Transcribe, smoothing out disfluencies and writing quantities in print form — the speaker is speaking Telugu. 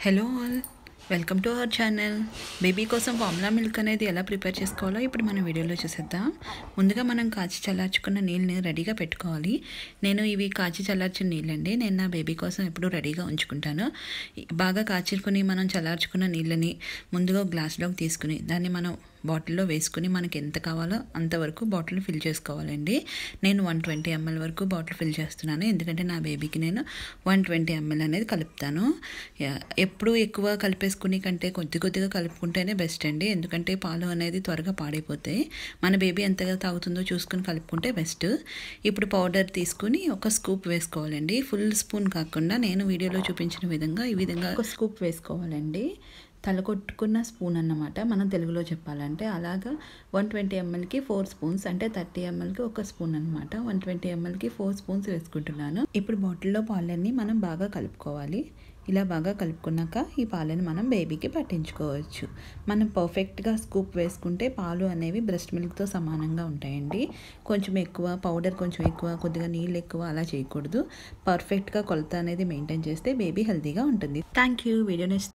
Hello all, welcome to our channel. Baby కోసం ఫార్ములా మిల్క్ అనేది ఎలా ప్రిపేర్ చేసుకోవాలో ఇప్పుడు మనం వీడియోలో చూసేద్దాం. ముందుగా మనం కాచి చల్లార్చుకున్న నీళ్ళని రెడీగా పెట్టుకోవాలి. నేను ఇవి కాచి చల్లార్చిన నీళ్ళండి. నేను నా బేబీ కోసం ఎప్పుడూ రెడీగా ఉంచుకుంటాను. బాగా కాచుకుని మనం చల్లార్చుకున్న నీళ్ళని ముందుగా గ్లాస్లోకి తీసుకుని దాన్ని మనం బాటిల్లో వేసుకుని మనకి ఎంత కావాలో అంతవరకు బాటిల్ ఫిల్ చేసుకోవాలండి. నేను 120 ml వరకు బాటిల్ ఫిల్ చేస్తున్నాను, ఎందుకంటే నా బేబీకి నేను 120 ml అనేది కలుపుతాను. ఎప్పుడు ఎక్కువ కలిపేసుకుని కంటే కొద్ది కొద్దిగా కలుపుకుంటేనే బెస్ట్ అండి, ఎందుకంటే పాలు అనేది త్వరగా పాడైపోతాయి. మన బేబీ ఎంతగా తాగుతుందో చూసుకుని కలుపుకుంటే బెస్ట్. ఇప్పుడు పౌడర్ తీసుకుని ఒక స్కూప్ వేసుకోవాలండి. ఫుల్ స్పూన్ కాకుండా నేను వీడియోలో చూపించిన విధంగా ఈ విధంగా ఒక స్కూప్ వేసుకోవాలండి. తలకొట్టుకున్న స్పూన్ అన్నమాట, మనం తెలుగులో చెప్పాలంటే. అలాగా 120 mlకి 4 స్పూన్స్, అంటే 30 mlకి ఒక స్పూన్ అనమాట. 120 mlకి 4 స్పూన్స్ వేసుకుంటున్నాను. ఇప్పుడు బాటిల్లో పాలన్నీ మనం బాగా కలుపుకోవాలి. ఇలా బాగా కలుపుకున్నాక ఈ పాలని మనం బేబీకి పట్టించుకోవచ్చు. మనం పర్ఫెక్ట్గా స్కూప్ వేసుకుంటే పాలు అనేవి బ్రెస్ట్ మిల్క్తో సమానంగా ఉంటాయండి. కొంచెం ఎక్కువ పౌడర్, కొంచెం ఎక్కువ, కొద్దిగా నీళ్ళు ఎక్కువ అలా చేయకూడదు. పర్ఫెక్ట్గా కొలత అనేది మెయింటైన్ చేస్తే బేబీ హెల్తీగా ఉంటుంది. Thank you. వీడియో